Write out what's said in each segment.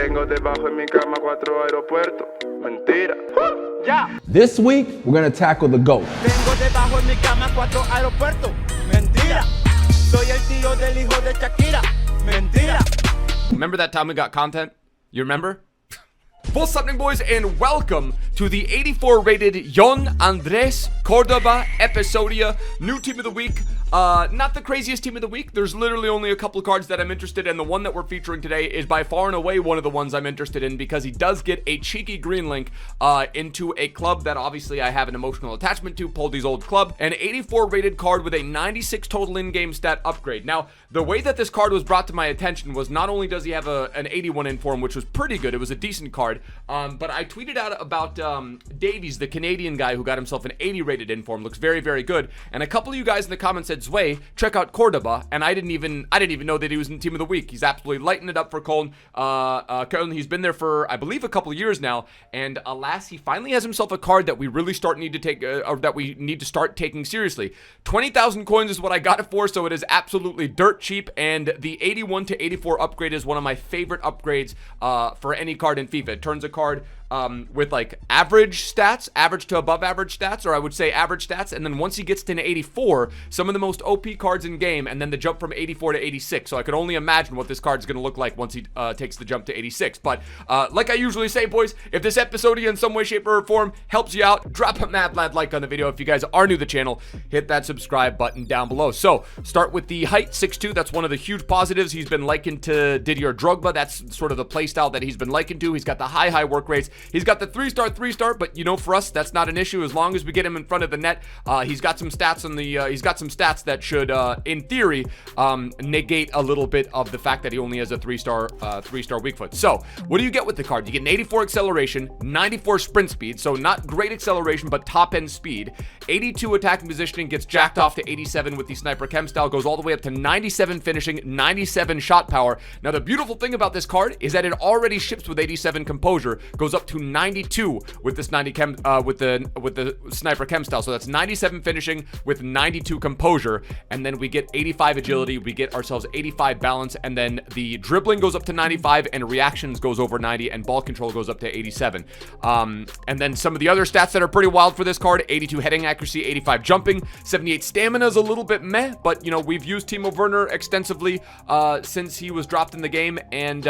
Tengo debajo en mi cama 4 aeropuertos. Mentira. Ya. This week, we're gonna tackle the GOAT. Tengo debajo en mi cama 4 aeropuertos. Mentira. Soy el tío del hijo de Shakira. Mentira. Remember that time we got content? You remember? What's happening, boys, and welcome to the 84 rated JHON Andres Cordoba episodia. New team of the week. Not the craziest team of the week. There's literally only a couple cards that I'm interested in. The one that we're featuring today is by far and away one of the ones I'm interested in because he does get a cheeky green link into a club that obviously I have an emotional attachment to, Poldy's old club. An 84 rated card with a 96 total in-game stat upgrade. Now, the way that this card was brought to my attention was not only does he have an 81 inform, which was pretty good, it was a decent card, but I tweeted out about Davies, the Canadian guy who got himself an 80 rated inform. Looks very, very good. And a couple of you guys in the comments said, Zwei, check out Cordoba, and I didn't even know that he was in Team of the Week. He's absolutely lighting it up for Cologne. He's been there for, I believe, a couple of years now, and alas, he finally has himself a card that we really need to start taking seriously. 20,000 coins is what I got it for, so it is absolutely dirt cheap, and the 81 to 84 upgrade is one of my favorite upgrades for any card in FIFA. It turns a card with like average stats, average to above average stats, or I would say average stats, and then once he gets to an 84, some of the most OP cards in game, and then the jump from 84 to 86. So I could only imagine what this card is going to look like once he takes the jump to 86. But like I usually say, boys, if this episode in some way, shape, or form helps you out, drop a mad lad like on the video. If you guys are new to the channel, hit that subscribe button down below. So start with the height, 6'2". That's one of the huge positives. He's been likened to Didier Drogba. That's sort of the playstyle that he's been likened to. He's got the high work rates. He's got the 3-star, but you know, for us, that's not an issue as long as we get him in front of the net. He's got some stats on the. He's got some stats that should, in theory, negate a little bit of the fact that he only has a 3-star weak foot. So, what do you get with the card? You get an 84 acceleration, 94 sprint speed, so not great acceleration, but top end speed. 82 attacking positioning, gets jacked off to 87 with the sniper chem style, goes all the way up to 97 finishing, 97 shot power. Now, the beautiful thing about this card is that it already ships with 87 composure, goes up to 92 with this 90 chem with the sniper chem style. So that's 97 finishing with 92 composure, and then we get 85 agility, we get ourselves 85 balance, and then the dribbling goes up to 95, and reactions goes over 90, and ball control goes up to 87. And then some of the other stats that are pretty wild for this card: 82 heading accuracy, 85 jumping, 78 stamina is a little bit meh, but you know, we've used Timo Werner extensively since he was dropped in the game, and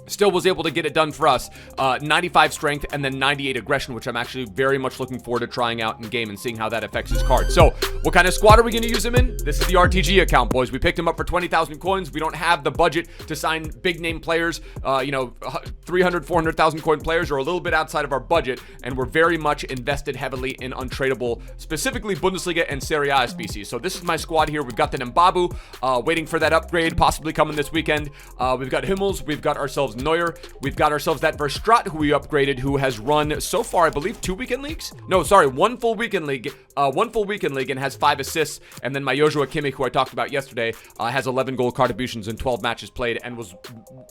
still was able to get it done for us. 95 strength and then 98 aggression, which I'm actually very much looking forward to trying out in game and seeing how that affects his card. So what kind of squad are we going to use him in? This is the RTG account, boys. We picked him up for 20,000 coins. We don't have the budget to sign big name players. 300, 400,000 coin players are a little bit outside of our budget, and we're very much invested heavily in untradeable, specifically Bundesliga and Serie A species. So this is my squad here. We've got the Mbabu waiting for that upgrade, possibly coming this weekend. We've got Hummels. We've got ourselves Neuer. We've got ourselves that Verstraet, who we upgraded, who has run so far, I believe, 2 weekend leagues. No, sorry, one full weekend league, and has 5 assists. And then my Joshua Kimmich, who I talked about yesterday, has 11 goal contributions in 12 matches played, and was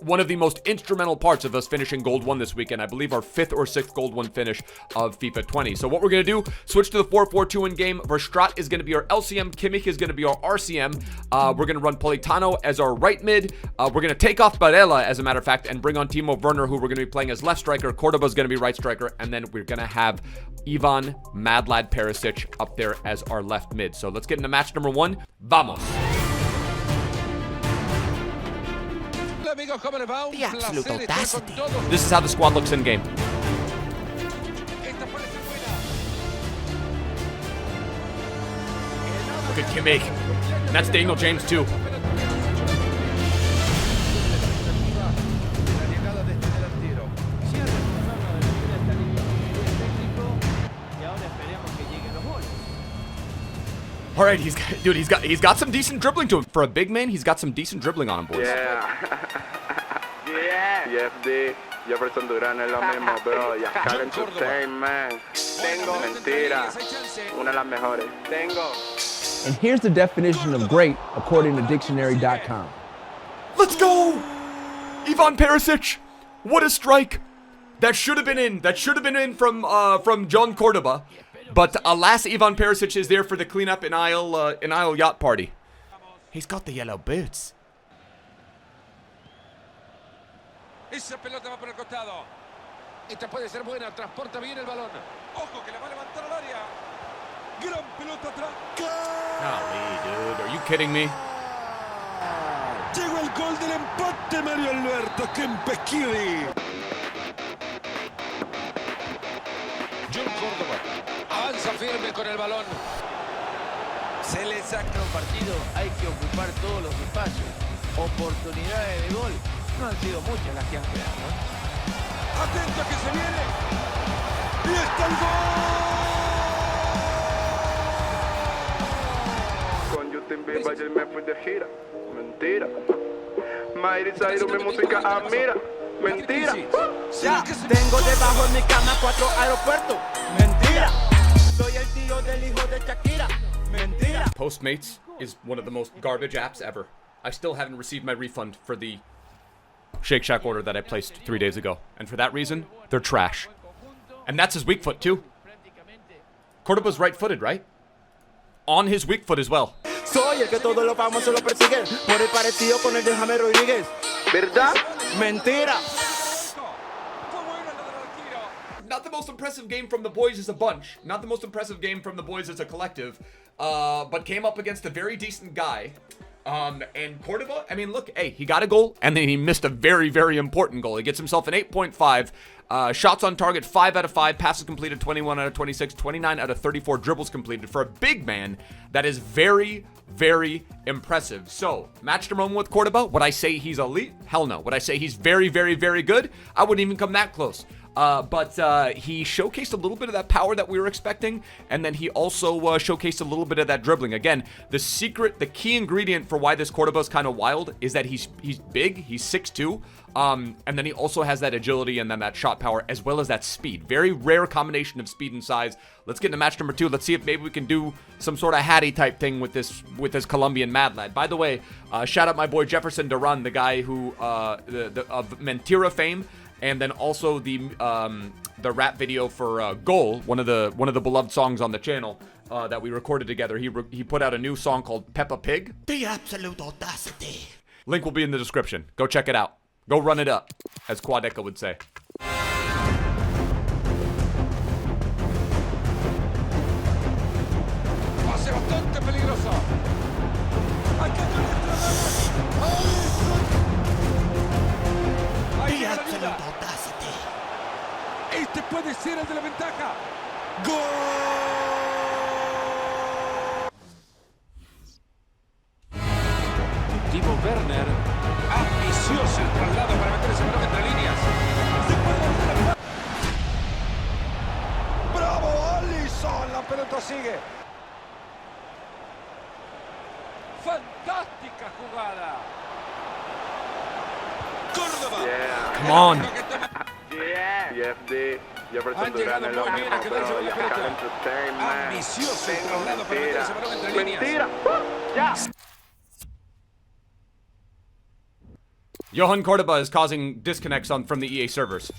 one of the most instrumental parts of us finishing gold 1 this weekend. I believe our 5th or 6th gold 1 finish of FIFA 20. So what we're going to do, switch to the 4-4-2 in game. Verstraet is going to be our LCM. Kimmich is going to be our RCM. We're going to run Politano as our right mid. We're going to take off Barella, as a matter of fact, and bring on Timo Werner, who we're going to be playing as left striker. Cordoba is going to be right striker, and then we're going to have Ivan Madlad Perisic up there as our left mid. So let's get into match number 1. Vamos. The absolute audacity. This is how the squad looks in game. Look at Kimmich. And that's Daniel James too. All right, he's got some decent dribbling to him. For a big man, he's got some decent dribbling on him, boys. Yeah. CFD, Jefferson Durán es lo mismo, bro. Ya Karen Sustain, man. Tengo. Mentira. Una de las mejores. Tengo. And here's the definition of great according to dictionary.com. Let's go! Ivan Perisic. What a strike. That should have been in. That should have been in from JHON Cordoba. But alas, Ivan Perisic is there for the cleanup in aisle yacht party. He's got the yellow boots. Esa pelota va por el costado. Esta puede ser buena, transporta bien el balón. Ojo que la va a levantar al área. Gran pelota atrás. Golly, dude, are you kidding me? Llegó el gol del empate, Mario Alberto Kempesquidi. John Córdoba avanza firme con el balón. Se le saca un partido, hay que ocupar todos los espacios. Oportunidades de gol, no han sido muchas las que han creado, ¿no? Atento que se viene. Y está el gol. Con Justin Bieber ayer me fui de gira. Mentira. Miley Cyrus mi música admira. Mentira. Ya, tengo debajo de mi cama 4 aeropuertos. Mentira. Soy el tío del hijo de Shakira. Mentira. Postmates is one of the most garbage apps ever. I still haven't received my refund for the Shake Shack order that I placed 3 days ago. And for that reason, they're trash. And that's his weak foot too. Cordoba's right-footed, right? On his weak foot as well. Soy el que todos los famosos lo persiguen. Por el parecido con el de James Rodríguez. ¿Verdad? Mentira. Not the most impressive game from the boys as a bunch. Not the most impressive game from the boys as a collective. But came up against a very decent guy. And Cordoba, I mean, look, hey, he got a goal, and then he missed a very, very important goal. He gets himself an 8.5. Shots on target, 5 out of 5. Passes completed, 21 out of 26. 29 out of 34 dribbles completed. For a big man, that is very, very impressive. So, matched him on with Cordoba. Would I say he's elite? Hell no. Would I say he's very, very, very good? I wouldn't even come that close. But he showcased a little bit of that power that we were expecting, and then he also showcased a little bit of that dribbling. Again, the key ingredient for why this Cordoba is kind of wild is that he's big, he's 6'2", and then he also has that agility and then that shot power as well as that speed. Very rare combination of speed and size. Let's get into match number 2. Let's see if maybe we can do some sort of Hattie type thing with this Colombian mad lad. By the way, shout out my boy Jefferson Duran, the guy who of Mentira fame. And then also the rap video for Goal, one of the beloved songs on the channel that we recorded together. He put out a new song called Peppa Pig. The absolute audacity. Link will be in the description. Go check it out. Go run it up, as Quadeca would say. Pase bastante peligroso. The absolute audacity. Este puede ser el de la ventaja. ¡Gol! Timo Werner, ambicioso el traslado para meter ese balón entre líneas. ¡Bravo, Alisson! La pelota sigue. ¡Fantástica jugada! ¡Córdoba! Yeah. Come on. Yeah. JHD. Jefferson Duran es lo mismo, pero ya Calent Sustain, man. Ambicioso el traslado para meter ese balón entre líneas. Mentira. Ya. JHON Cordoba is causing disconnects from the EA servers.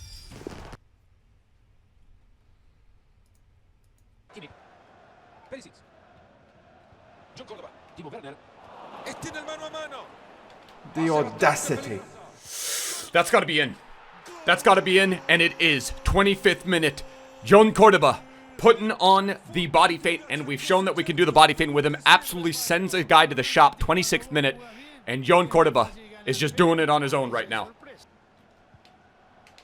John Córdoba, Timo Werner. Está en el mano a mano. The audacity. That's got to be in. That's got to be in, and it is. 25th minute. JHON Cordoba putting on the body feint, and we've shown that we can do the body feint with him. Absolutely sends a guy to the shop. 26th minute, and JHON Cordoba is just doing it on his own right now.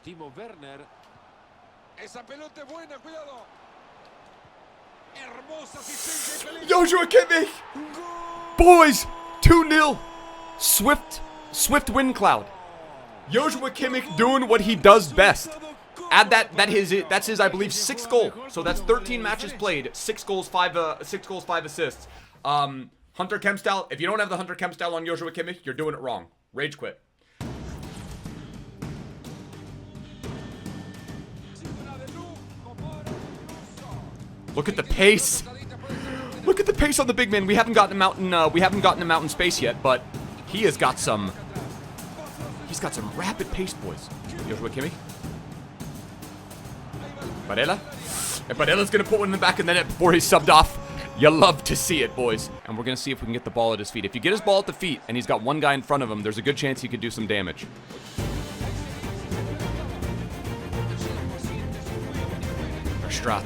Timo Werner. Esa pelota es buena, cuidado. Hermosa asistencia y peligro. Joshua Kimmich! Boys, 2-0. Swift wind cloud. Joshua Kimmich doing what he does best. Add that's his, I believe, 6th goal. So that's 13 matches played, 6 goals, 5 assists. Hunter Kemp style. If you don't have the Hunter Kemp style on Joshua Kimmich, you're doing it wrong. Rage quit. Look at the pace. Look at the pace on the big man. We haven't gotten him out in space yet, but he has got some. He's got some rapid pace, boys. Joshua Kimmich. Barella. And Barella's gonna put one in the back of the net before he's subbed off. You love to see it, boys. And we're gonna see if we can get the ball at his feet. If you get his ball at the feet and he's got one guy in front of him, there's a good chance he could do some damage. Strat.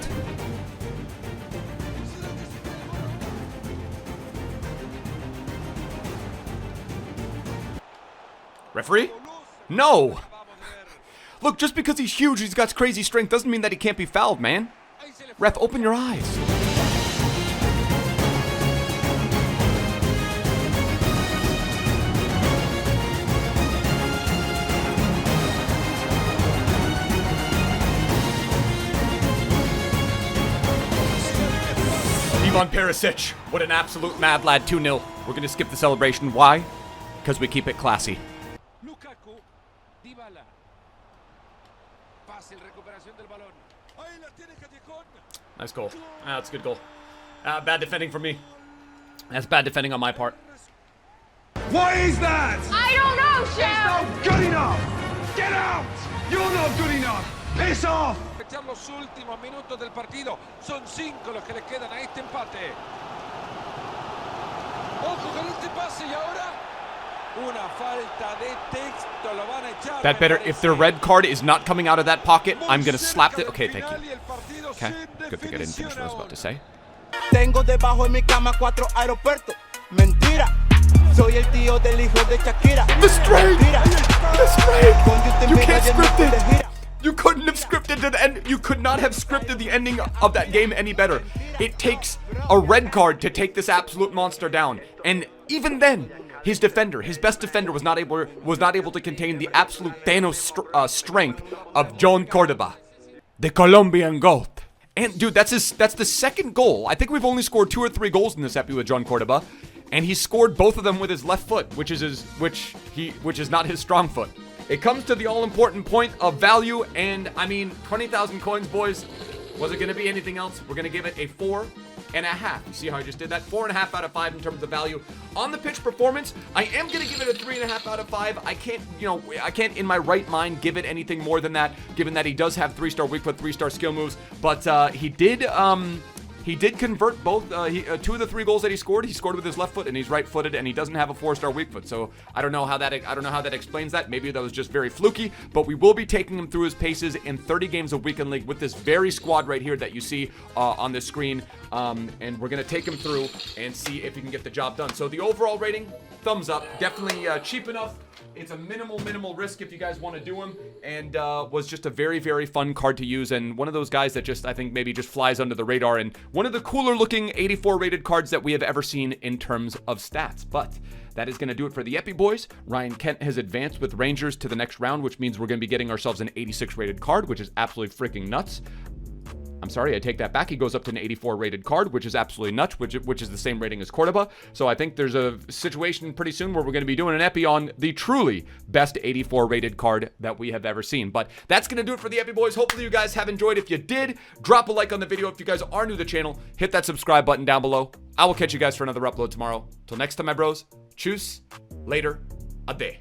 Referee? No! Look, just because he's huge, he's got crazy strength, doesn't mean that he can't be fouled, man. Ref, open your eyes. Ivan Perisic, what an absolute mad lad, 2-0. We're gonna skip the celebration. Why? Because we keep it classy. Lukaku, Dybala. Fácil recuperación del balón. Ahí la tiene Callejón. Nice goal. Ah, that's a good goal. Bad defending from me. That's bad defending on my part. What is that? I don't know, Chef! Not good enough! Get out! You're not good enough! Piss off! Aprovechar los últimos minutos del partido. Son 5 los que le quedan a este empate. Ojo con este pase y ahora una falta de texto, lo van a echar. That better, if their red card is not coming out of that pocket, I'm gonna slap it. Okay, thank you. Okay, good thing I didn't finish what I was about to say. Tengo debajo de mi cama 4 aeropuertos. Mentira. Soy el tío del hijo de Shakira. The straight! The straight! You can't script it! it. You couldn't have scripted it, and you could not have scripted the ending of that game any better. It takes a red card to take this absolute monster down, and even then, his defender, his best defender, was not able to contain the absolute Thanos strength of JHON Cordoba, the Colombian goat. And dude, that's the second goal. I think we've only scored 2 or 3 goals in this epi with JHON Cordoba, and he scored both of them with his left foot, which is not his strong foot. It comes to the all-important point of value, and I mean, 20,000 coins, boys. Was it going to be anything else? We're going to give it a 4.5. You see how I just did that? 4.5 out of 5 in terms of value. On the pitch performance, I am going to give it a 3.5 out of 5. I can't in my right mind give it anything more than that, given that he does have 3-star weak foot, 3-star skill moves. But he did convert both 2 of the 3 goals that he scored. He scored with his left foot, and he's right-footed, and he doesn't have a 4-star weak foot. So I don't know how that explains that. Maybe that was just very fluky. But we will be taking him through his paces in 30 games of Weekend League with this very squad right here that you see on the screen. And we're gonna take him through and see if he can get the job done. So the overall rating, thumbs up. Definitely cheap enough. It's a minimal risk if you guys want to do him, and was just a very, very fun card to use, and one of those guys that just, I think, maybe just flies under the radar, and one of the cooler looking 84 rated cards that we have ever seen in terms of stats. But that is going to do it for the Epi boys. Ryan Kent has advanced with Rangers to the next round, which means we're going to be getting ourselves an 86 rated card, which is absolutely freaking nuts. I'm sorry, I take that back. He goes up to an 84 rated card, which is absolutely nuts, which is the same rating as Cordoba. So I think there's a situation pretty soon where we're going to be doing an epi on the truly best 84 rated card that we have ever seen. But that's going to do it for the Epi boys. Hopefully you guys have enjoyed. If you did, drop a like on the video. If you guys are new to the channel, hit that subscribe button down below. I will catch you guys for another upload tomorrow. Till next time, my bros. Tschüss. Later. Ade.